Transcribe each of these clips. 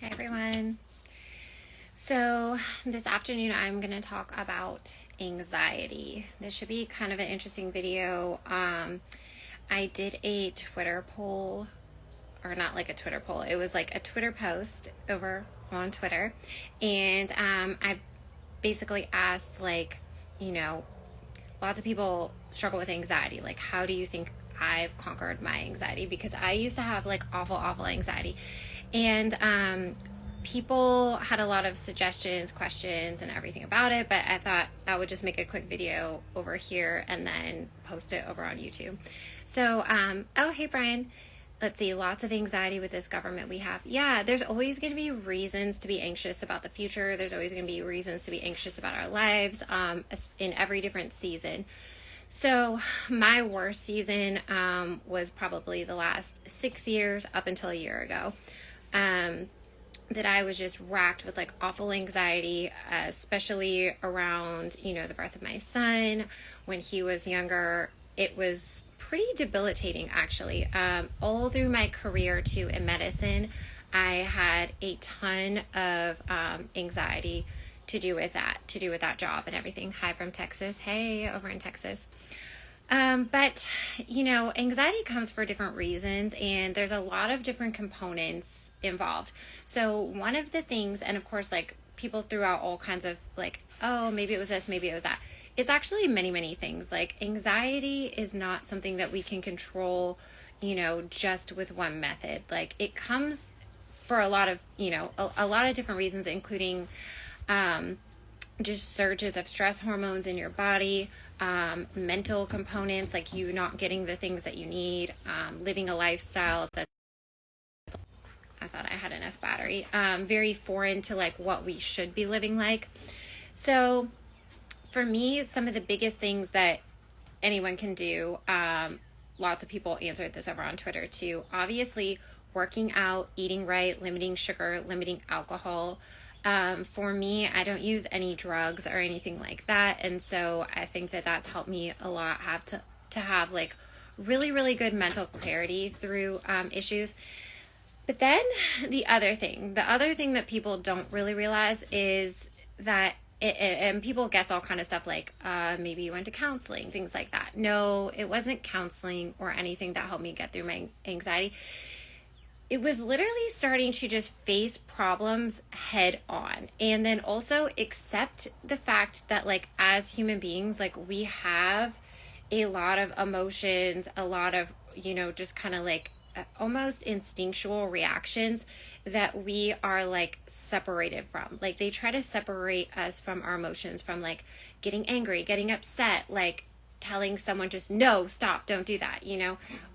Hi everyone. So this afternoon I'm going to talk about anxiety. This should be kind of an interesting video. I did a Twitter poll, or not like a Twitter poll, it was like a Twitter post over on Twitter, and I basically asked, lots of people struggle with anxiety. Like, how do you think I've conquered my anxiety? Because I used to have awful anxiety, and people had a lot of suggestions, questions, and everything about it, but I thought I would just make a quick video over here and then post it over on YouTube. So, oh, hey, Brian. Let's see, lots of anxiety with this government we have. Yeah, there's always going to be reasons to be anxious about the future. There's always going to be reasons to be anxious about our lives in every different season. So my worst season was probably the last 6 years up until a year ago. That I was just racked with awful anxiety, especially around, the birth of my son. When he was younger, it was pretty debilitating, actually. All through my career too in medicine, I had a ton of anxiety to do with that job and everything. Hi from Texas. Hey, over in Texas. But anxiety comes for different reasons, and there's a lot of different components involved. So one of the things, and of course, people threw out all kinds of oh, maybe it was this, maybe it was that. It's actually many, many things. Anxiety is not something that we can control, just with one method. It comes for a lot of, a lot of different reasons, including, just surges of stress hormones in your body, mental components, like you not getting the things that you need, living a lifestyle that, I thought I had enough battery, very foreign to what we should be living like. So for me, some of the biggest things that anyone can do, lots of people answered this over on Twitter too. Obviously, working out, eating right, limiting sugar, limiting alcohol. For me, I don't use any drugs or anything like that. And so I think that that's helped me a lot, to have really, really good mental clarity through issues. But then the other thing that people don't really realize is that and people guess all kind of stuff maybe you went to counseling, things like that. No, it wasn't counseling or anything that helped me get through my anxiety. It was literally starting to just face problems head on, and then also accept the fact that as human beings, we have a lot of emotions, a lot of, just kind of almost instinctual reactions that we are separated from. They try to separate us from our emotions, from getting angry, getting upset, telling someone just no, stop, don't do that,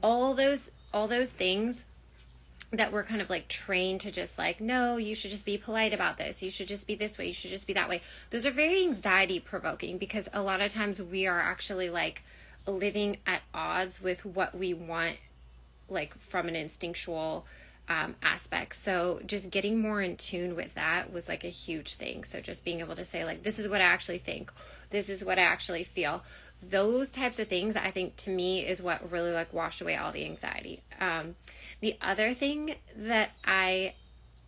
all those things that we're kind of trained to just no, you should just be polite about this, you should just be this way, you should just be that way. Those are very anxiety provoking, because a lot of times we are actually living at odds with what we want, from an instinctual aspect. So just getting more in tune with that was a huge thing. So just being able to say this is what I actually think, this is what I actually feel. Those types of things, I think, to me, is what really washed away all the anxiety. The other thing that I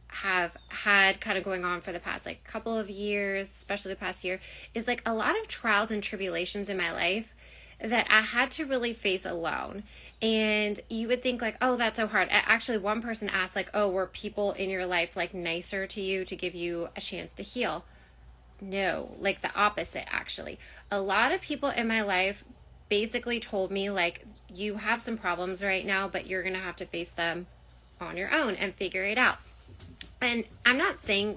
have had kind of going on for the past couple of years, especially the past year, is a lot of trials and tribulations in my life that I had to really face alone. And you would think oh, that's so hard. Actually, one person asked oh, were people in your life nicer to you to give you a chance to heal? No, the opposite, actually. A lot of people in my life basically told me you have some problems right now, but you're gonna have to face them on your own and figure it out. And I'm not saying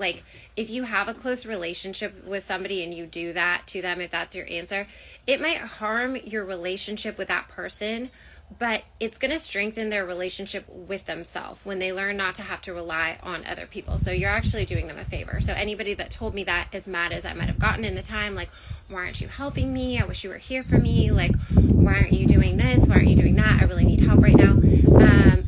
if you have a close relationship with somebody and you do that to them, if that's your answer, it might harm your relationship with that person, but it's going to strengthen their relationship with themselves when they learn not to have to rely on other people. So you're actually doing them a favor. So anybody that told me that, as mad as I might have gotten in the time, why aren't you helping me? I wish you were here for me. Why aren't you doing this? Why aren't you doing that? I really need help right now.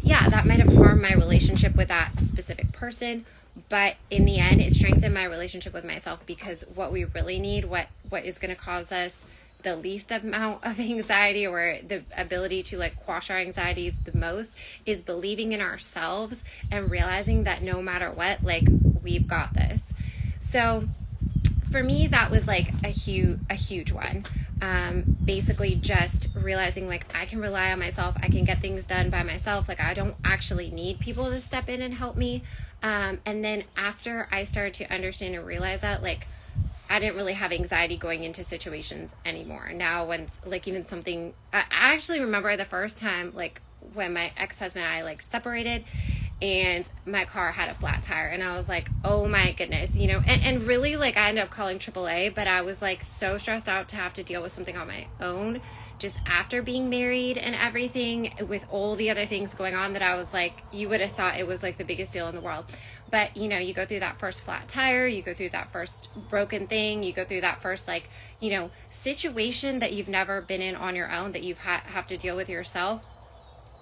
Yeah, that might have harmed my relationship with that specific person. But in the end, it strengthened my relationship with myself, because what we really need, what is going to cause us the least amount of anxiety, or the ability to like quash our anxieties the most, is believing in ourselves and realizing that no matter what, like, we've got this. So for me, that was like a huge one. Basically just realizing like I can rely on myself. I can get things done by myself. Like, I don't actually need people to step in and help me. And then after I started to understand and realize that, like, I didn't really have anxiety going into situations anymore. Now, when like even something, I actually remember the first time, like when my ex-husband and I like separated, and my car had a flat tire, and I was like, oh my goodness, you know, and really, like, I ended up calling AAA, but I was like so stressed out to have to deal with something on my own just after being married and everything, with all the other things going on, that I was like, you would have thought it was like the biggest deal in the world. But, you know, you go through that first flat tire, you go through that first broken thing, you go through that first, like, you know, situation that you've never been in on your own, that you've have to deal with yourself.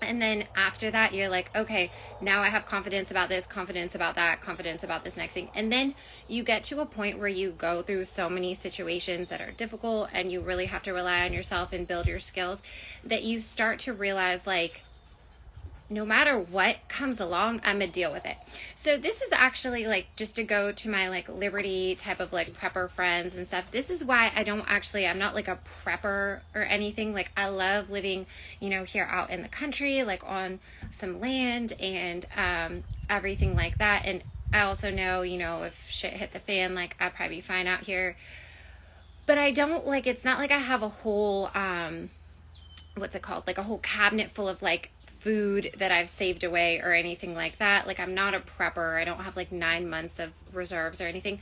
And then after that, you're like, okay, now I have confidence about this, confidence about that, confidence about this next thing. And then you get to a point where you go through so many situations that are difficult, and you really have to rely on yourself and build your skills, that you start to realize, like, no matter what comes along, I'm gonna deal with it. So this is actually, like, just to go to my like Liberty type of like prepper friends and stuff. This is why I'm not like a prepper or anything. Like, I love living, you know, here out in the country, like on some land and everything like that. And I also know, you know, if shit hit the fan, like, I'd probably be fine out here. But I don't, like, it's not like I have a whole what's it called? Like a whole cabinet full of like food that I've saved away or anything like that. Like, I'm not a prepper. I don't have like 9 months of reserves or anything.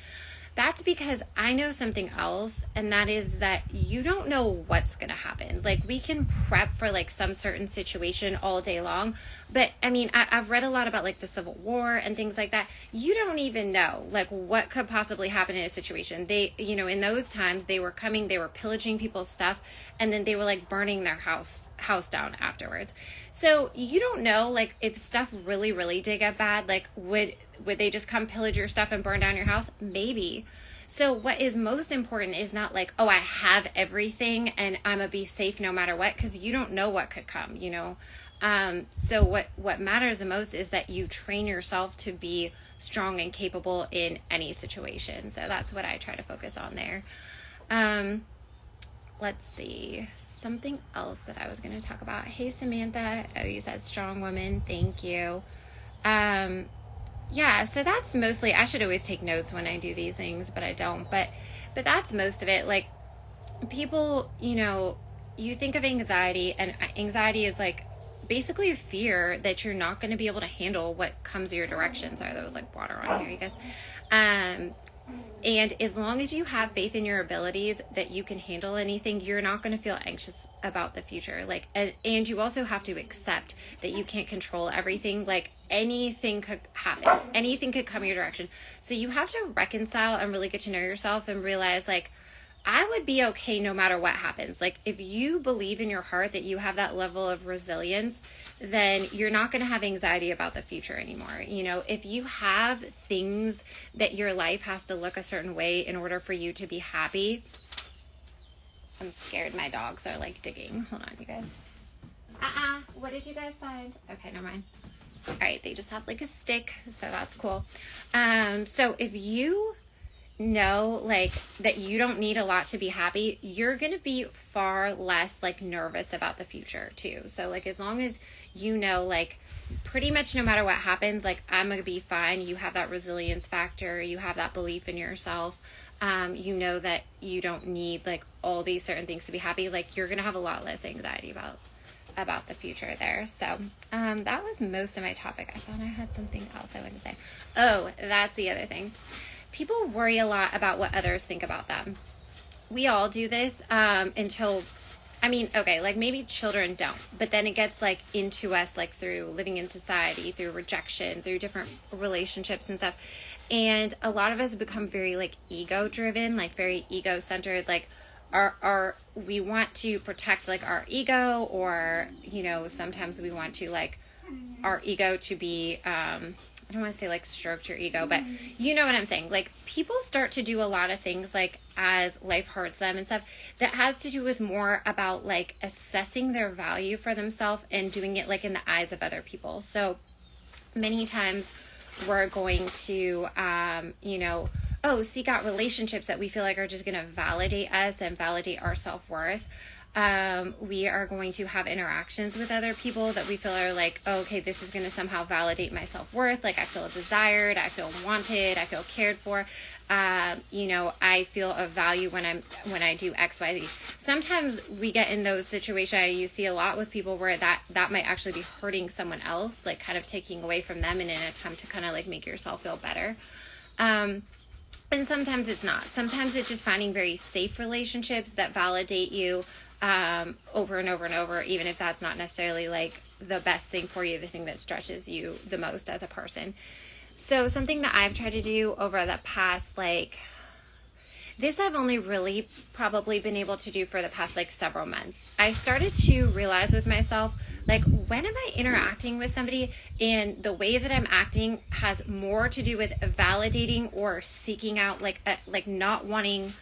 That's because I know something else, and that is that you don't know what's going to happen. Like, we can prep for like some certain situation all day long, but I mean, I've read a lot about like the Civil War and things like that. You don't even know like what could possibly happen in a situation. They, you know, in those times, they were pillaging people's stuff, and then they were like burning their house down afterwards. So you don't know, like, if stuff really did get bad, like, would they just come pillage your stuff and burn down your house? Maybe. So what is most important is not like, oh, I have everything and I'm gonna be safe no matter what, because you don't know what could come, you know. So what matters the most is that you train yourself to be strong and capable in any situation. So that's what I try to focus on there. Let's see, something else that I was going to talk about. Hey, Samantha. Oh, you said strong woman. Thank you. Yeah, so that's mostly, I should always take notes when I do these things, but I don't. But that's most of it. Like, people, you know, you think of anxiety, and anxiety is like basically a fear that you're not going to be able to handle what comes your direction. Sorry, there was like water on here, you guys. And as long as you have faith in your abilities that you can handle anything, you're not going to feel anxious about the future. Like, and you also have to accept that you can't control everything. Like, anything could happen. Anything could come your direction. So you have to reconcile and really get to know yourself and realize, like, I would be okay no matter what happens. Like, if you believe in your heart that you have that level of resilience, then you're not going to have anxiety about the future anymore. You know, if you have things that your life has to look a certain way in order for you to be happy. I'm scared my dogs are like digging. Hold on, you guys. What did you guys find? Okay, never mind. All right, they just have like a stick, so that's cool. So if you know, like, that you don't need a lot to be happy, you're gonna be far less like nervous about the future too. So like, as long as you know, like, pretty much no matter what happens, like, I'm gonna be fine, you have that resilience factor, you have that belief in yourself, you know that you don't need like all these certain things to be happy, like, you're gonna have a lot less anxiety about the future there. So that was most of my topic. I thought I had something else I wanted to say. Oh, that's the other thing. People worry a lot about what others think about them. We all do this until, I mean, okay, like, maybe children don't, but then it gets like into us, like, through living in society, through rejection, through different relationships and stuff. And a lot of us become very like ego driven, like very ego centered, like we want to protect like our ego, or, you know, sometimes we want to like our ego to be I don't want to say like stroked your ego, but you know what I'm saying. Like people start to do a lot of things like as life hurts them and stuff that has to do with more about like assessing their value for themselves and doing it like in the eyes of other people. So many times we're going to, seek out relationships that we feel like are just going to validate us and validate our self-worth. We are going to have interactions with other people that we feel are like, oh, okay, this is going to somehow validate my self-worth. Like I feel desired, I feel wanted, I feel cared for. I feel of value when I do X, Y, Z. Sometimes we get in those situations, you see a lot with people where that might actually be hurting someone else, like kind of taking away from them in an attempt to kind of like make yourself feel better. And sometimes it's not. Sometimes it's just finding very safe relationships that validate you over and over and over, even if that's not necessarily like the best thing for you, the thing that stretches you the most as a person. So something that I've tried to do over the past, this I've only really probably been able to do for the past several months. I started to realize with myself, when am I interacting with somebody and the way that I'm acting has more to do with validating or seeking out, not wanting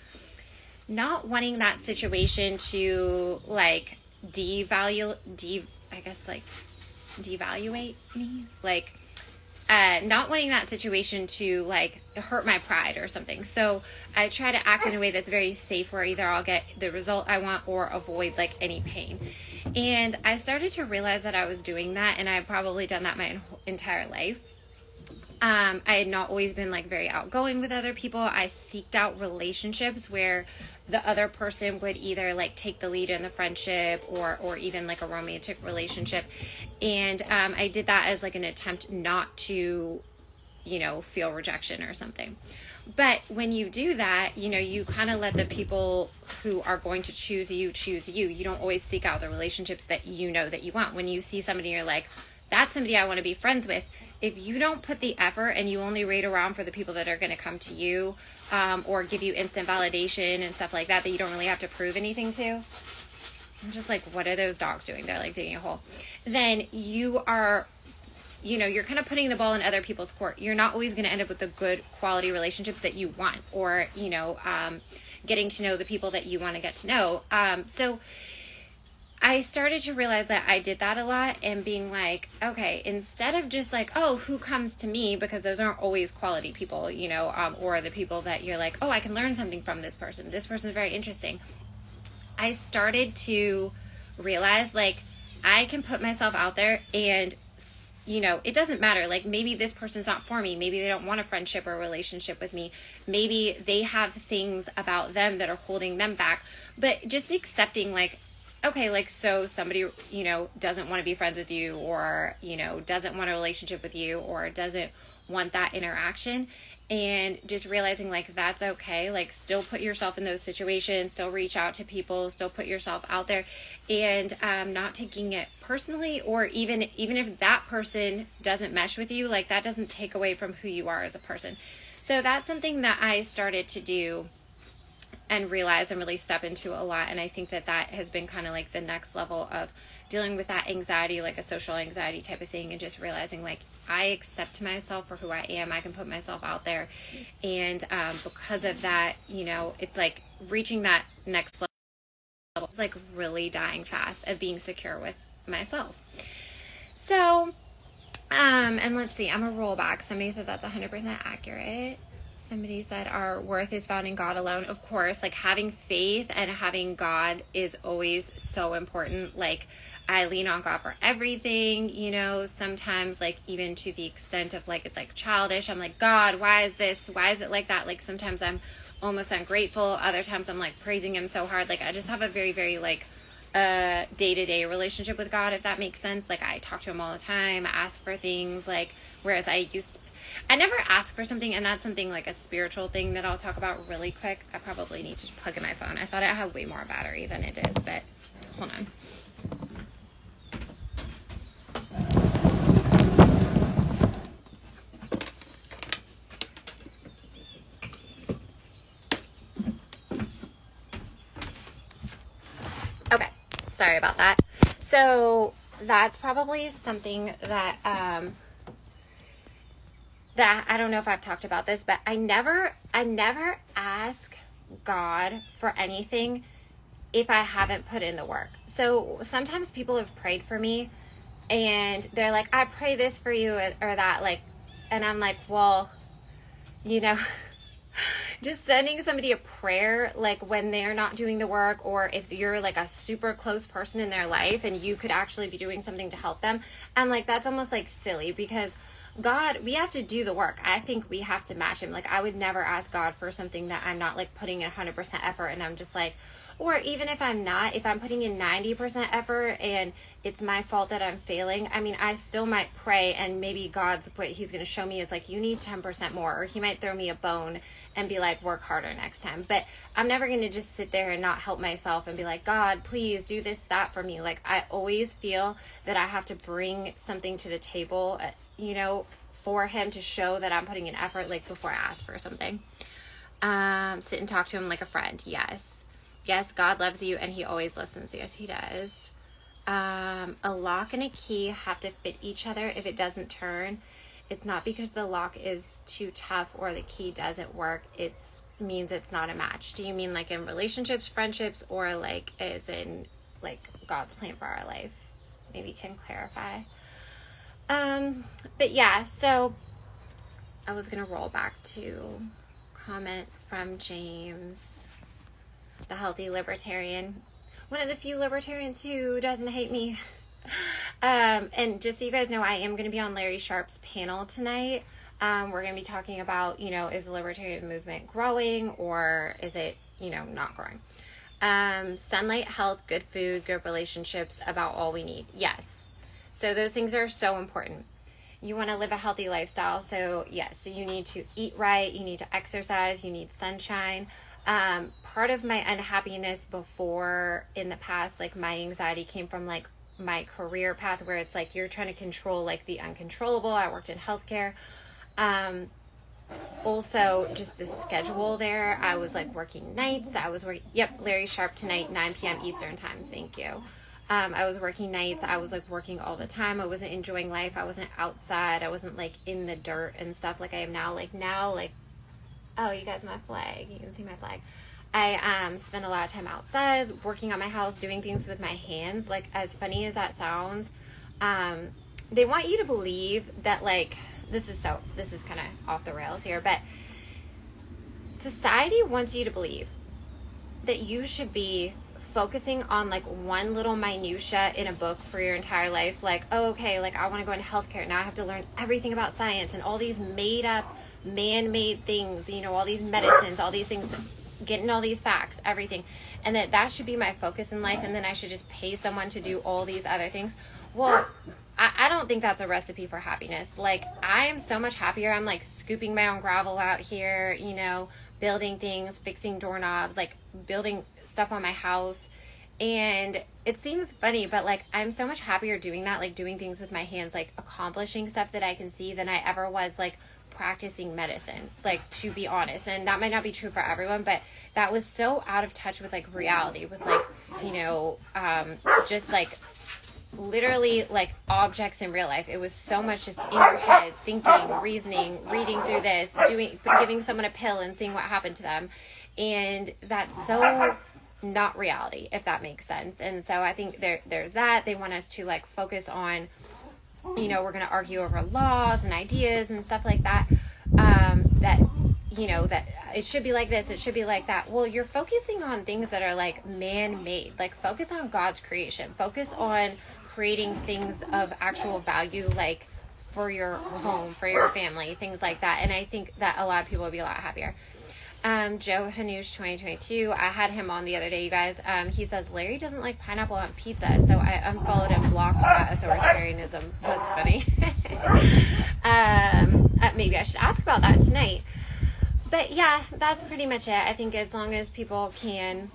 that situation to devaluate me, not wanting that situation to hurt my pride or something. So I try to act in a way that's very safe, where either I'll get the result I want or avoid any pain. And I started to realize that I was doing that, and I've probably done that my entire life. I had not always been very outgoing with other people. I seeked out relationships where the other person would either take the lead in the friendship or even a romantic relationship. And I did that as an attempt not to, feel rejection or something. But when you do that, you kind of let the people who are going to choose you. You don't always seek out the relationships that that you want. When you see somebody, you're like, that's somebody I want to be friends with. If you don't put the effort and you only wait around for the people that are going to come to you or give you instant validation and stuff like that you don't really have to prove anything to, I'm just what are those dogs doing? They're digging a hole. Then you are, you're kind of putting the ball in other people's court. You're not always going to end up with the good quality relationships that you want, or, getting to know the people that you want to get to know. So I started to realize that I did that a lot, and being okay, instead of just who comes to me, because those aren't always quality people, or the people that you're oh, I can learn something from this person. This person is very interesting. I started to realize I can put myself out there, and it doesn't matter. Maybe this person's not for me. Maybe they don't want a friendship or a relationship with me. Maybe they have things about them that are holding them back. But just accepting okay, so somebody, doesn't want to be friends with you, or, doesn't want a relationship with you, or doesn't want that interaction, and just realizing that's okay. Still put yourself in those situations, still reach out to people, still put yourself out there, and not taking it personally, or even if that person doesn't mesh with you, that doesn't take away from who you are as a person. So that's something that I started to do and realize and really step into a lot. And I think that has been kind of the next level of dealing with that anxiety, a social anxiety type of thing, and just realizing I accept myself for who I am. I can put myself out there. And because of that, it's reaching that next level, it's really dying fast of being secure with myself. So, and let's see, I'm gonna roll back. Somebody said that's 100% accurate. Somebody said our worth is found in God alone. Of course, having faith and having God is always so important. I lean on God for everything, sometimes even to the extent of it's childish. I'm God, why is this? Why is it like that? Sometimes I'm almost ungrateful. Other times I'm praising him so hard. I just have a very, very day-to-day relationship with God, if that makes sense. I talk to him all the time, I ask for things, whereas I never ask for something, and that's something a spiritual thing that I'll talk about really quick. I probably need to plug in my phone. I thought it had way more battery than it is, but hold on. Okay, sorry about that. So that's probably something that that I don't know if I've talked about this, but I never ask God for anything if I haven't put in the work. So sometimes people have prayed for me and they're like, I pray this for you or that, like, and I'm like, well, you know, just sending somebody a prayer, like when they're not doing the work, or if you're like a super close person in their life and you could actually be doing something to help them, I'm like, that's almost like silly, because God, we have to do the work. I think we have to match him. Like, I would never ask God for something that I'm not like putting in 100% effort, and I'm just like, or even if I'm not, if I'm putting in 90% effort and it's my fault that I'm failing, I mean, I still might pray, and maybe God's, what he's going to show me is like, you need 10% more, or he might throw me a bone and be like, work harder next time. But I'm never going to just sit there and not help myself and be like, God, please do this, that for me. Like, I always feel that I have to bring something to the table, you know, for him to show that I'm putting in effort, like before I ask for something. Sit and talk to him like a friend. Yes, God loves you and he always listens. Yes, he does. A lock and a key have to fit each other. If it doesn't turn, it's not because the lock is too tough or the key doesn't work. It means it's not a match. Do you mean like in relationships, friendships, or like as in like God's plan for our life? Maybe you can clarify. But yeah, so I was going to roll back to comment from James, the healthy libertarian, one of the few libertarians who doesn't hate me. And just so you guys know, I am going to be on Larry Sharp's panel tonight. We're going to be talking about, you know, is the libertarian movement growing, or is it, you know, not growing? Sunlight, health, good food, good relationships, about all we need. Yes. So those things are so important. You want to live a healthy lifestyle. So yes, so you need to eat right. You need to exercise. You need sunshine. Part of my unhappiness before in the past, like my anxiety came from like my career path, where it's like you're trying to control like the uncontrollable. I worked in healthcare. Also just the schedule there. I was like working nights. I was working, Larry Sharp tonight, 9 p.m. Eastern time. Thank you. I was working nights. I was like working all the time. I wasn't enjoying life. I wasn't outside. I wasn't like in the dirt and stuff like I am now. Like now, like, oh, you guys, my flag. You can see my flag. I spend a lot of time outside, working on my house, doing things with my hands. Like, as funny as that sounds, they want you to believe that, like, this is kind of off the rails here, but society wants you to believe that you should be focusing on like one little minutia in a book for your entire life. Like, oh, okay, like I want to go into healthcare. Now I have to learn everything about science and all these made up, man-made things, you know, all these medicines, all these things, getting all these facts, everything. And that should be my focus in life. And then I should just pay someone to do all these other things. Well, I don't think that's a recipe for happiness. Like, I am so much happier. I'm like scooping my own gravel out here, you know, building things, fixing doorknobs, like building stuff on my house. And it seems funny, but like I'm so much happier doing that, like doing things with my hands, like accomplishing stuff that I can see, than I ever was like practicing medicine, like, to be honest. And that might not be true for everyone, but that was so out of touch with like reality, with like, you know, just like literally like objects in real life. It was so much just in your head, thinking, reasoning, reading through this, giving someone a pill and seeing what happened to them. And that's so not reality, if that makes sense. And so I think there's that. They want us to like focus on, you know, we're going to argue over laws and ideas and stuff like that. That, you know, that it should be like this, it should be like that. Well, you're focusing on things that are like man-made. Like, focus on God's creation. Focus on creating things of actual value, like for your home, for your family, things like that. And I think that a lot of people would be a lot happier. Joe Hanush 2022, I had him on the other day, you guys. He says Larry doesn't like pineapple on pizza, so I unfollowed and blocked that authoritarianism. That's funny. Maybe I should ask about that tonight. But yeah, that's pretty much it. I think as long as people can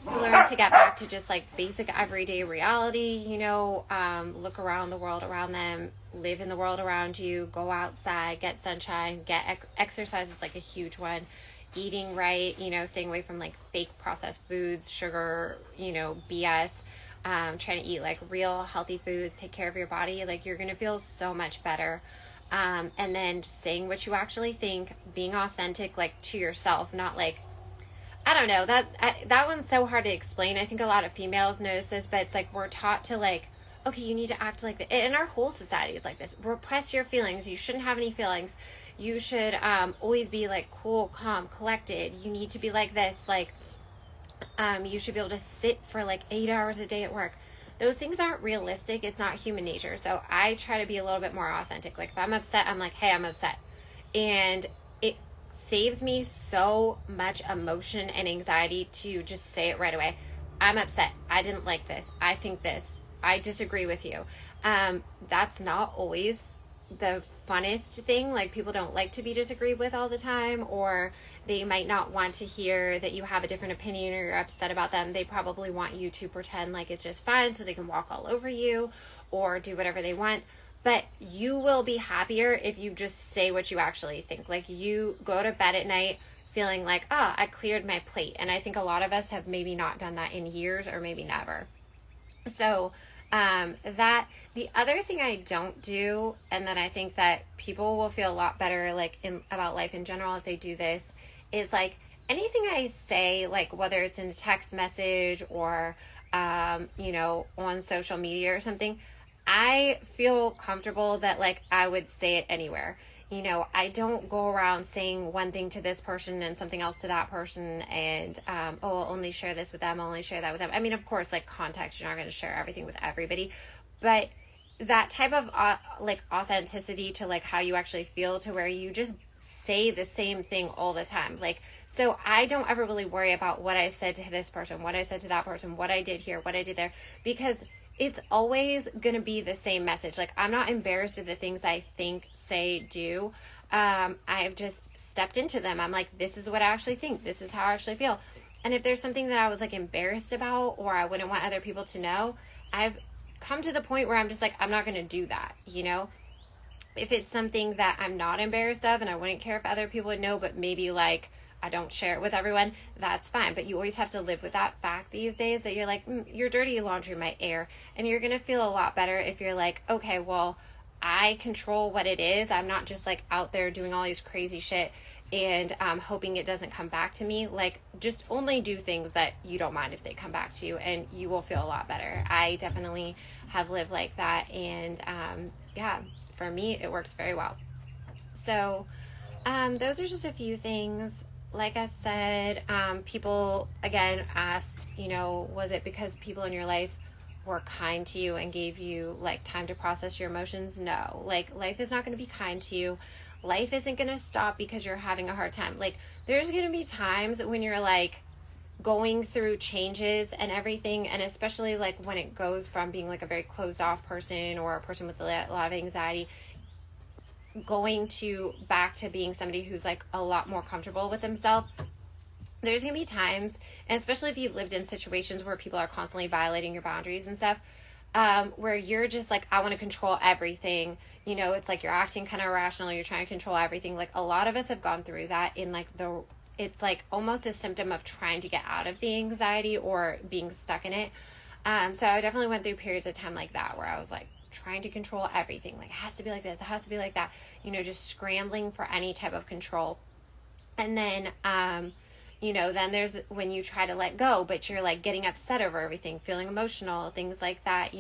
learn to get back to just like basic everyday reality, you know, look around the world around them, live in the world around you, go outside, get sunshine, get exercise is like a huge one. Eating right, you know, staying away from like fake processed foods, sugar, you know, BS, trying to eat like real healthy foods, take care of your body. Like, you're going to feel so much better. And then saying what you actually think, being authentic, like to yourself, not like, I don't know, that one's so hard to explain. I think a lot of females notice this, but it's like we're taught to like, okay, you need to act like this. And our whole society is like this. Repress your feelings. You shouldn't have any feelings. You should always be like cool, calm, collected. You need to be like this. Like, you should be able to sit for like 8 hours a day at work. Those things aren't realistic. It's not human nature. So I try to be a little bit more authentic. Like if I'm upset, I'm like, hey, I'm upset. And it saves me so much emotion and anxiety to just say it right away. I'm upset. I didn't like this. I think this. I disagree with you. That's not always the funnest thing. Like people don't like to be disagreed with all the time, or they might not want to hear that you have a different opinion or you're upset about them. They probably want you to pretend like it's just fine so they can walk all over you or do whatever they want. But you will be happier if you just say what you actually think. Like you go to bed at night feeling like, I cleared my plate. And I think a lot of us have maybe not done that in years or maybe never. So that the other thing I don't do, and then I think that people will feel a lot better like about life in general if they do this, is like anything I say, like whether it's in a text message or on social media or something, I feel comfortable that like I would say it anywhere. I don't go around saying one thing to this person and something else to that person and, I'll only share this with them, I'll only share that with them. I mean, of course, like context, you're not going to share everything with everybody, but that type of like authenticity to like how you actually feel, to where you just say the same thing all the time. Like, so I don't ever really worry about what I said to this person, what I said to that person, what I did here, what I did there, because it's always going to be the same message. Like, I'm not embarrassed of the things I think, say, do. I've just stepped into them. I'm like, this is what I actually think. This is how I actually feel. And if there's something that I was like embarrassed about, or I wouldn't want other people to know, I've come to the point where I'm just like, I'm not going to do that. If it's something that I'm not embarrassed of and I wouldn't care if other people would know, but maybe like I don't share it with everyone, that's fine. But you always have to live with that fact these days that you're like, your dirty laundry might air. And you're going to feel a lot better if you're like, okay, well, I control what it is. I'm not just like out there doing all these crazy shit and hoping it doesn't come back to me. Like, just only do things that you don't mind if they come back to you, and you will feel a lot better. I definitely have lived like that. And for me, it works very well. So those are just a few things. Like I said, people, again, asked, was it because people in your life were kind to you and gave you, like, time to process your emotions? No. Like, life is not going to be kind to you. Life isn't going to stop because you're having a hard time. Like, there's going to be times when you're, like, going through changes and everything, and especially, like, when it goes from being, like, a very closed-off person or a person with a lot of anxiety, going back to being somebody who's like a lot more comfortable with themselves. There's gonna be times, and especially if you've lived in situations where people are constantly violating your boundaries and stuff, where you're just like, I want to control everything. It's like you're acting kind of irrational, you're trying to control everything. Like, a lot of us have gone through that in like it's like almost a symptom of trying to get out of the anxiety or being stuck in it. So I definitely went through periods of time like that where I was like trying to control everything. Like, it has to be like this, it has to be like that, just scrambling for any type of control. And then, then there's when you try to let go, but you're like getting upset over everything, feeling emotional, things like that,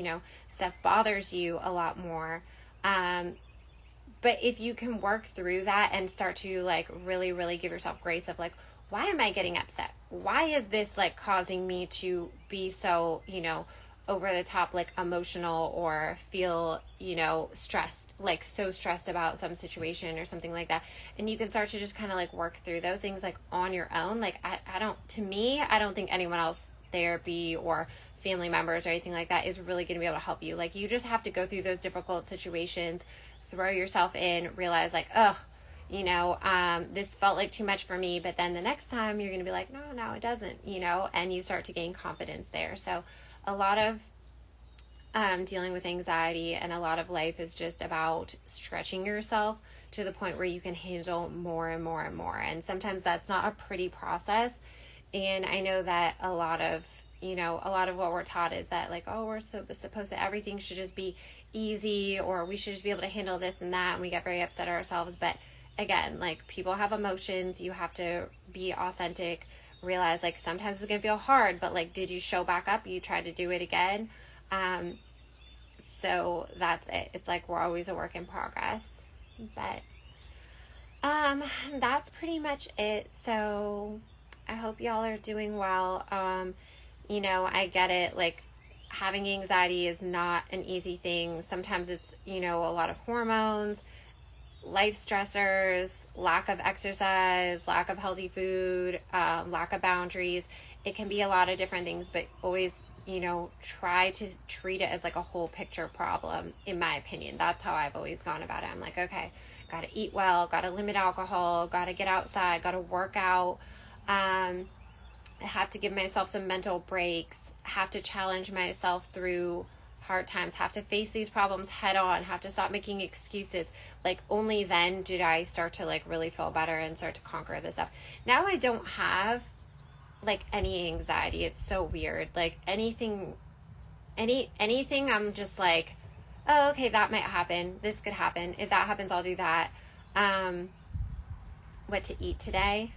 stuff bothers you a lot more. But if you can work through that and start to like really, really give yourself grace of like, why am I getting upset? Why is this like causing me to be so, over the top, like emotional, or feel, stressed, like so stressed about some situation or something like that. And you can start to just kind of like work through those things like on your own. Like, I don't think anyone else, therapy or family members or anything like that, is really going to be able to help you. Like, you just have to go through those difficult situations, throw yourself in, realize like, this felt like too much for me. But then the next time you're going to be like, no, it doesn't, and you start to gain confidence there. So a lot of dealing with anxiety and a lot of life is just about stretching yourself to the point where you can handle more and more and more. And sometimes that's not a pretty process. And I know that a lot of you know, a lot of what we're taught is that like, oh, we're so supposed to, everything should just be easy, or we should just be able to handle this and that, and we get very upset at ourselves. But again, like, people have emotions. You have to be authentic, realize like sometimes it's gonna feel hard, but like, did you show back up? You tried to do it again. So that's it. It's like we're always a work in progress. But that's pretty much it. So I hope y'all are doing well. You know, I get it. Like, having anxiety is not an easy thing. Sometimes it's, you know, a lot of hormones, life stressors, lack of exercise, lack of healthy food, lack of boundaries. It can be a lot of different things, but always, you know, try to treat it as like a whole picture problem, in my opinion. That's how I've always gone about it. I'm like, okay, got to eat well, got to limit alcohol, got to get outside, got to work out. I have to give myself some mental breaks, have to challenge myself through hard times, have to face these problems head on, have to stop making excuses. Like, only then did I start to like really feel better and start to conquer this stuff. Now I don't have like any anxiety. It's so weird. Like, anything I'm just like, oh, okay, that might happen. This could happen. If that happens, I'll do that. What to eat today?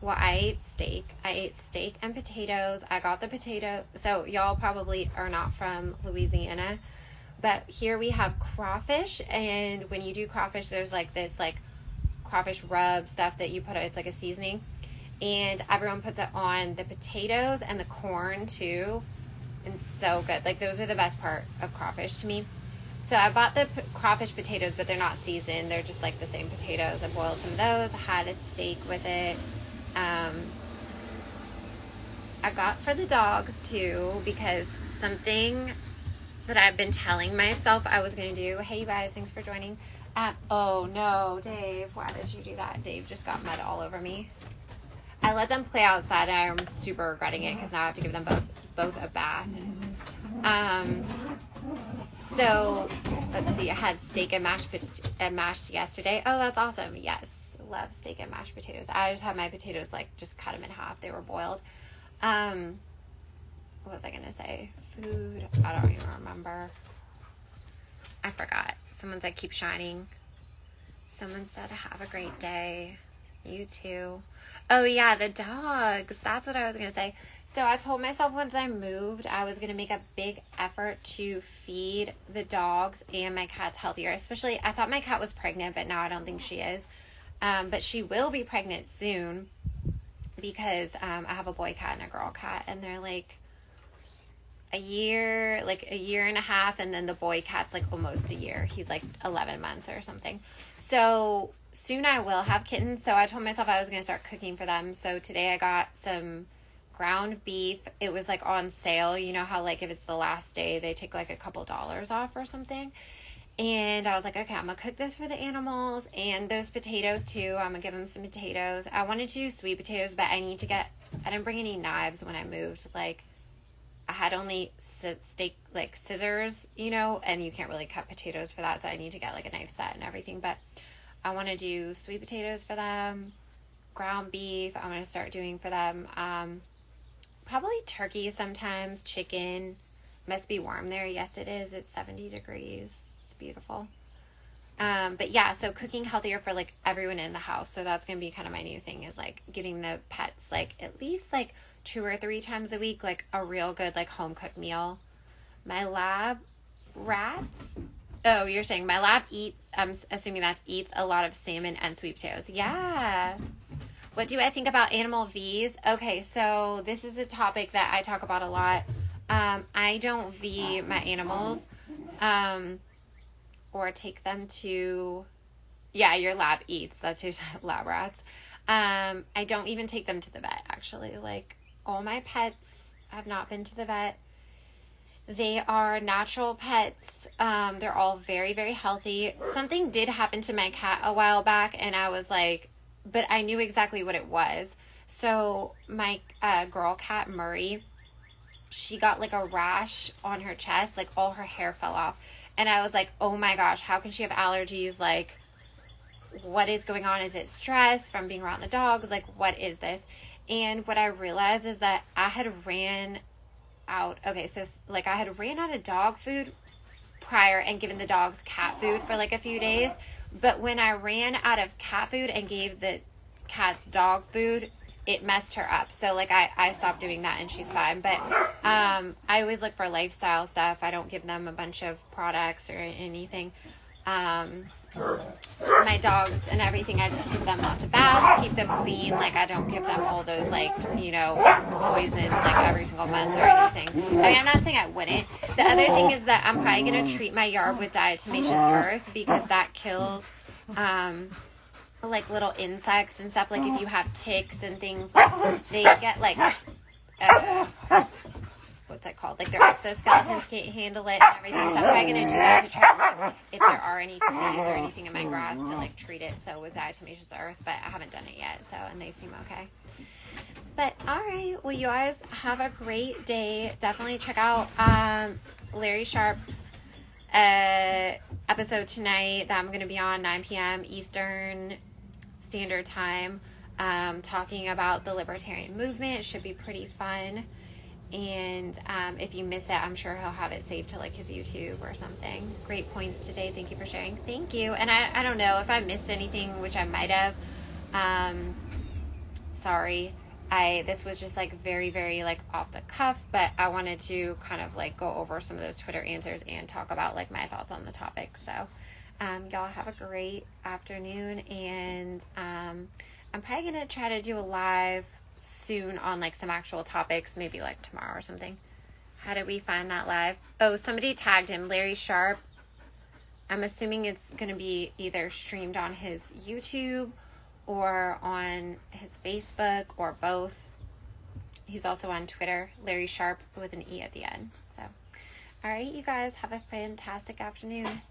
Well, I ate steak. I ate steak and potatoes. I got the potato. So y'all probably are not from Louisiana, but here we have crawfish. And when you do crawfish, there's like this like crawfish rub stuff that you put, it's like a seasoning. And everyone puts it on the potatoes and the corn too. And so good. Like, those are the best part of crawfish to me. So I bought the crawfish potatoes, but they're not seasoned. They're just like the same potatoes. I boiled some of those. I had a steak with it. I got for the dogs too, because something that I've been telling myself I was going to do. Hey, you guys, thanks for joining. Oh no, Dave, why did you do that? Dave just got mud all over me. I let them play outside, and I'm super regretting it because now I have to give them both a bath. So let's see. I had steak and mashed yesterday. Oh, that's awesome. Yes, love steak and mashed potatoes. I just had my potatoes, like, just cut them in half. They were boiled. What was I gonna say? Food. I don't even remember. I forgot. Someone said keep shining. Someone said have a great day. You too. Oh yeah, the dogs. That's what I was gonna say. So I told myself once I moved, I was gonna make a big effort to feed the dogs and my cats healthier. Especially, I thought my cat was pregnant, but now I don't think she is. But she will be pregnant soon, because I have a boy cat and a girl cat, and they're like a year and a half, and then the boy cat's like almost a year. He's like 11 months or something. So soon I will have kittens. So I told myself I was going to start cooking for them. So today I got some ground beef. It was like on sale. You know how like if it's the last day, they take like a couple dollars off or something. And I was like, okay, I'm going to cook this for the animals, and those potatoes too. I'm going to give them some potatoes. I wanted to do sweet potatoes, but I didn't bring any knives when I moved. Like, I had only steak, like scissors, you know, and you can't really cut potatoes for that. So I need to get like a knife set and everything. But I want to do sweet potatoes for them, ground beef. I'm going to start doing for them. Probably turkey sometimes, chicken. Must be warm there. Yes, it is. It's 70 degrees. It's beautiful. But yeah, so cooking healthier for like everyone in the house. So that's going to be kind of my new thing, is like giving the pets like at least like 2 or 3 times a week, like a real good like home cooked meal. My lab rats. Oh, you're saying my lab eats, I'm assuming eats a lot of salmon and sweet potatoes. Yeah. What do I think about animal V's? Okay, so this is a topic that I talk about a lot. I don't V my animals, or take them to, yeah, your lab eats. That's your lab rats. I don't even take them to the vet, actually. Like, all my pets have not been to the vet. They are natural pets. They're all very, very healthy. Something did happen to my cat a while back, and I was like, but I knew exactly what it was. So my girl cat, Murray, she got like a rash on her chest, like all her hair fell off. And I was like, oh my gosh, how can she have allergies? Like, what is going on? Is it stress from being around the dogs? Like, what is this? And what I realized is that I had ran out. Okay, so like I had ran out of dog food prior and given the dogs cat food for like a few days. But when I ran out of cat food and gave the cats dog food, it messed her up. So like I stopped doing that and she's fine. But I always look for lifestyle stuff. I don't give them a bunch of products or anything. My dogs and everything, I just give them lots of baths, keep them clean. Like I don't give them all those like, you know, poisons like every single month or anything. I mean, I'm not saying I wouldn't. The other thing is that I'm probably going to treat my yard with diatomaceous earth because that kills like little insects and stuff. Like if you have ticks and things, like they get like what's that called? Like their exoskeletons can't handle it and everything. So I'm probably going to do that to try to, if there are any fleas or anything in my grass, to like treat it. So with diatomaceous earth, but I haven't done it yet. So, and they seem okay. But all right, well, you guys have a great day. Definitely check out Larry Sharp's episode tonight that I'm going to be on 9 p.m. Eastern Standard Time, talking about the libertarian movement. It should be pretty fun. And if you miss it, I'm sure he'll have it saved to like his YouTube or something. Great points today. Thank you for sharing. Thank you. And I don't know if I missed anything, which I might have. Sorry. This was just like very, very like off the cuff, but I wanted to kind of like go over some of those Twitter answers and talk about like my thoughts on the topic. So y'all have a great afternoon, and I'm probably going to try to do a live soon on like some actual topics, maybe like tomorrow or something. How did we find that live? Oh, somebody tagged him, Larry Sharp. I'm assuming it's going to be either streamed on his YouTube or on his Facebook or both. He's also on Twitter, Larry Sharp with an E at the end. So, all right, you guys have a fantastic afternoon.